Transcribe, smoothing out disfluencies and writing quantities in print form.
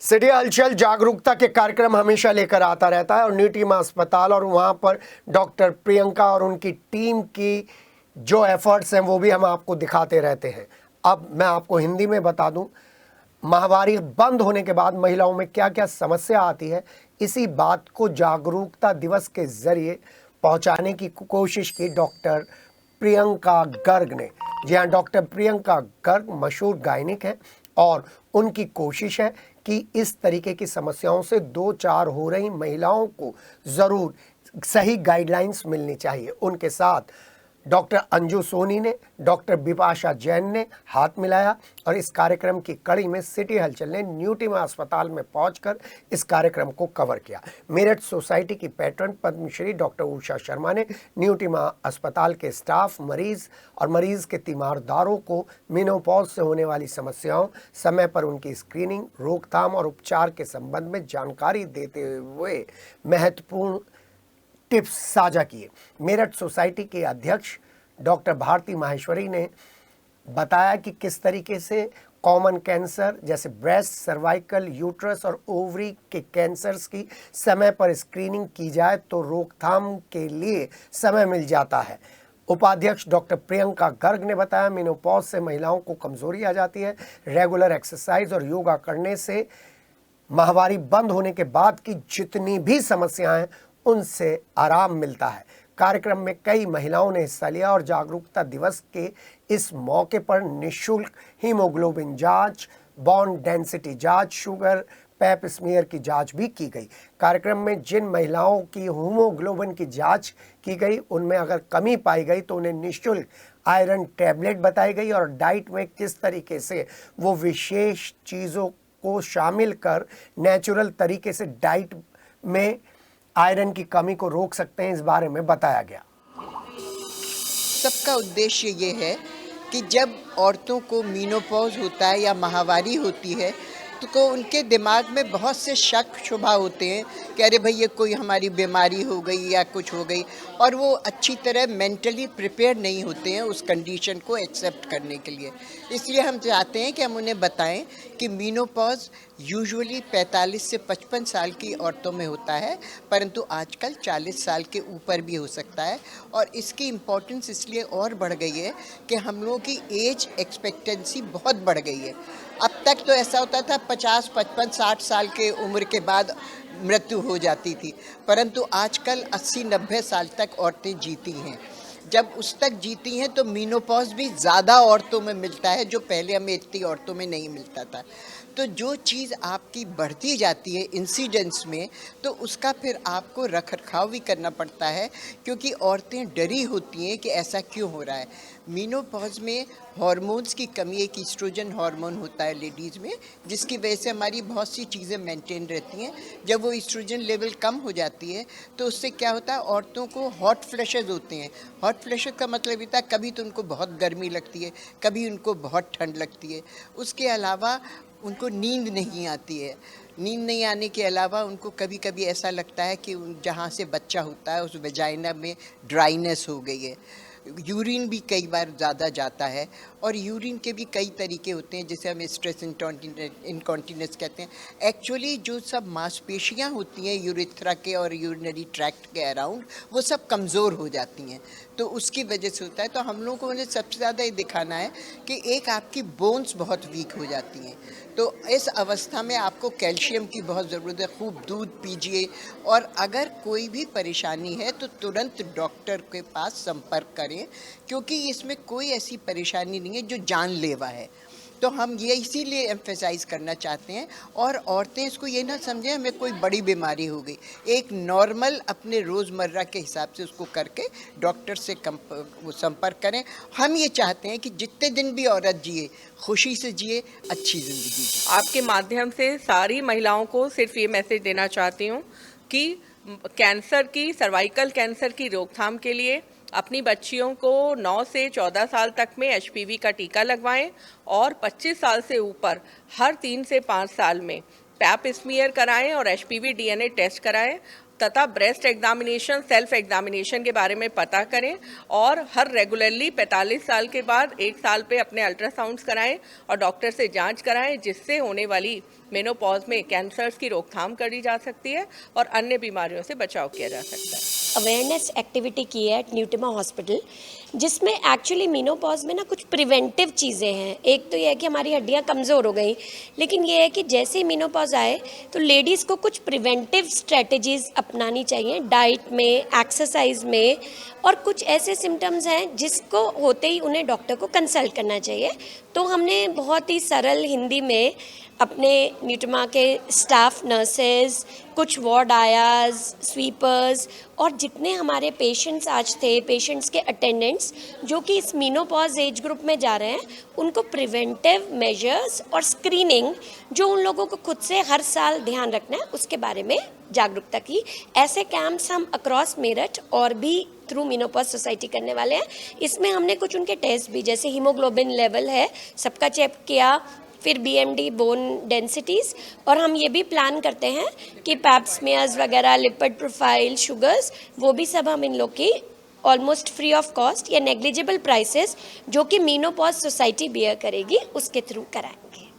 City हलचल जागरूकता के कार्यक्रम हमेशा लेकर आता रहता है और नीटिमा अस्पताल और वहाँ पर डॉक्टर प्रियंका और उनकी टीम की जो एफर्ट्स हैं वो भी हम आपको दिखाते रहते हैं। अब मैं आपको हिंदी में बता दूं, महामारी बंद होने के बाद महिलाओं में क्या क्या समस्या आती है, इसी बात को जागरूकता दिवस के जरिए पहुंचाने की कोशिश की डॉक्टर प्रियंका गर्ग ने। जी हाँ, डॉक्टर प्रियंका गर्ग मशहूर गायनिक हैं और उनकी कोशिश है कि इस तरीके की समस्याओं से दो चार हो रही महिलाओं को ज़रूर सही गाइडलाइंस मिलनी चाहिए। उनके साथ डॉक्टर अंजू सोनी ने, डॉक्टर बिपाशा जैन ने हाथ मिलाया और इस कार्यक्रम की कड़ी में सिटी हलचल ने न्यूटिमा अस्पताल में पहुंचकर इस कार्यक्रम को कवर किया। मेरठ सोसाइटी की पैट्रन पद्मश्री डॉक्टर उषा शर्मा ने न्यूटिमा अस्पताल के स्टाफ, मरीज और मरीज के तीमारदारों को मेनोपॉज से होने वाली समस्याओं, समय पर उनकी स्क्रीनिंग, रोकथाम और उपचार के संबंध में जानकारी देते हुए महत्वपूर्ण टिप्स साझा किए। मेरठ सोसाइटी के अध्यक्ष डॉक्टर भारती माहेश्वरी ने बताया कि किस तरीके से कॉमन कैंसर जैसे ब्रेस्ट, सर्वाइकल, यूट्रस और ओवरी के कैंसर्स की समय पर स्क्रीनिंग की जाए तो रोकथाम के लिए समय मिल जाता है। उपाध्यक्ष डॉक्टर प्रियंका गर्ग ने बताया, मेनोपॉज से महिलाओं को कमजोरी आ जाती है। रेगुलर एक्सरसाइज और योगा करने से महामारी बंद होने के बाद की जितनी भी समस्याएं उनसे आराम मिलता है। कार्यक्रम में कई महिलाओं ने हिस्सा लिया और जागरूकता दिवस के इस मौके पर निःशुल्क हीमोग्लोबिन जांच, बोन डेंसिटी जांच, शुगर, पैप स्मीयर की जांच भी की गई। कार्यक्रम में जिन महिलाओं की हीमोग्लोबिन की जांच की गई उनमें अगर कमी पाई गई तो उन्हें निःशुल्क आयरन टैबलेट बताई गई और डाइट में किस तरीके से वो विशेष चीज़ों को शामिल कर नेचुरल तरीके से डाइट में आयरन की कमी को रोक सकते हैं, इस बारे में बताया गया। सबका उद्देश्य ये है कि जब औरतों को मेनोपॉज होता है या माहवारी होती है तो उनके दिमाग में बहुत से शक शुबा होते हैं कि अरे भाई ये कोई हमारी बीमारी हो गई या कुछ हो गई, और वो अच्छी तरह मेंटली प्रिपेयर नहीं होते हैं उस कंडीशन को एक्सेप्ट करने के लिए। इसलिए हम चाहते हैं कि हम उन्हें बताएं कि मेनोपॉज यूजुअली 45 से 55 साल की औरतों में होता है, परंतु आजकल 40 साल के ऊपर भी हो सकता है। और इसकी इम्पोर्टेंस इसलिए और बढ़ गई है कि हम लोगों की एज एक्सपेक्टेंसी बहुत बढ़ गई है। अब तक तो ऐसा होता था 50, 55, 60 साल के उम्र के बाद मृत्यु हो जाती थी, परंतु आजकल 80, 90 साल तक औरतें जीती हैं। जब उस तक जीती हैं तो मेनोपॉज भी ज़्यादा औरतों में मिलता है, जो पहले हमें इतनी औरतों में नहीं मिलता था। तो जो चीज़ आपकी बढ़ती जाती है इंसिडेंस में, तो उसका फिर आपको रख रखाव भी करना पड़ता है, क्योंकि औरतें डरी होती हैं कि ऐसा क्यों हो रहा है। मेनोपॉज में हार्मोन्स की कमी, एक ईस्ट्रोजन हार्मोन होता है लेडीज़ में, जिसकी वजह से हमारी बहुत सी चीज़ें मेंटेन रहती हैं। जब वो ईस्ट्रोजन लेवल कम हो जाती है तो उससे क्या होता है, औरतों को हॉट फ्लैशेस होते हैं। हॉट फ्लैशेस का मतलब होता है कभी तो उनको बहुत गर्मी लगती है, कभी उनको बहुत ठंड लगती है। उसके अलावा उनको नींद नहीं आती है। नींद नहीं आने के अलावा उनको कभी कभी ऐसा लगता है कि जहाँ से बच्चा होता है उस वेजाइना में ड्राइनेस हो गई है। यूरिन भी कई बार ज़्यादा जाता है, और यूरिन के भी कई तरीके होते हैं, जैसे हम स्ट्रेस इनकॉन्टिनेंस कहते हैं। एक्चुअली जो सब मांसपेशियां होती हैं यूरेथ्रा के और यूरिनरी ट्रैक्ट के अराउंड, वो सब कमज़ोर हो जाती हैं, तो उसकी वजह से होता है। तो हम लोगों को मुझे सबसे ज़्यादा ये दिखाना है कि एक आपकी बोन्स बहुत वीक हो जाती हैं, तो इस अवस्था में आपको कैल्शियम की बहुत ज़रूरत है। खूब दूध पीजिए, और अगर कोई भी परेशानी है तो तुरंत डॉक्टर के पास संपर्क करें, क्योंकि इसमें कोई ऐसी परेशानी नहीं है जो जानलेवा है। तो हम ये इसीलिए एम्फेसाइज करना चाहते हैं, और औरतें इसको ये ना समझें हमें कोई बड़ी बीमारी हो गई। एक नॉर्मल अपने रोज़मर्रा के हिसाब से उसको करके डॉक्टर से संपर्क करें। हम ये चाहते हैं कि जितने दिन भी औरत जिए, खुशी से जिए, अच्छी ज़िंदगी जिए। आपके माध्यम से सारी महिलाओं को सिर्फ ये मैसेज देना चाहती हूँ कि कैंसर की, सर्वाइकल कैंसर की रोकथाम के लिए अपनी बच्चियों को 9 से 14 साल तक में एचपीवी का टीका लगवाएं, और 25 साल से ऊपर हर 3 से 5 साल में पैप स्मीयर कराएं और एचपीवी डीएनए टेस्ट कराएं, तथा ब्रेस्ट एग्जामिनेशन, सेल्फ एग्जामिनेशन के बारे में पता करें और हर रेगुलरली 45 साल के बाद 1 साल पे अपने अल्ट्रासाउंड्स कराएं और डॉक्टर से जांच कराएं, जिससे होने वाली मेनोपॉज में कैंसर्स की रोकथाम करी जा सकती है और अन्य बीमारियों से बचाव किया जा सकता है। अवेयरनेस एक्टिविटी की है एट न्यूटिमा हॉस्पिटल, जिसमें एक्चुअली मेनोपॉज में ना कुछ प्रिवेंटिव चीज़ें हैं। एक तो यह है कि हमारी हड्डियां कमज़ोर हो गई, लेकिन ये है कि जैसे ही मेनोपॉज आए तो लेडीज़ को कुछ प्रिवेंटिव स्ट्रेटजीज़ अपनानी चाहिए डाइट में, एक्सरसाइज में, और कुछ ऐसे सिम्टम्स हैं जिसको होते ही उन्हें डॉक्टर को कंसल्ट करना चाहिए। तो हमने बहुत ही सरल हिंदी में अपने न्यूटिमा के स्टाफ नर्सेज, कुछ वार्ड आयाज, स्वीपर्स और जितने हमारे पेशेंट्स आज थे, पेशेंट्स के अटेंडेंट्स जो कि इस मेनोपॉज एज ग्रुप में जा रहे हैं, उनको प्रिवेंटिव मेजर्स और स्क्रीनिंग जो उन लोगों को खुद से हर साल ध्यान रखना है उसके बारे में जागरूकता की। ऐसे कैंप्स हम अक्रॉस मेरठ और भी थ्रू मेनोपॉज सोसाइटी करने वाले हैं। इसमें हमने कुछ उनके टेस्ट भी, जैसे हीमोग्लोबिन लेवल है सबका चेक किया, फिर BMD बोन डेंसिटीज़, और हम ये भी प्लान करते हैं कि पैप स्मीयर्स वगैरह, लिपिड प्रोफाइल, शुगर्स, वो भी सब हम इन लोग की ऑलमोस्ट फ्री ऑफ कॉस्ट या नेग्लिजिबल प्राइसेस जो कि मेनोपॉज सोसाइटी बियर करेगी उसके थ्रू कराएंगे।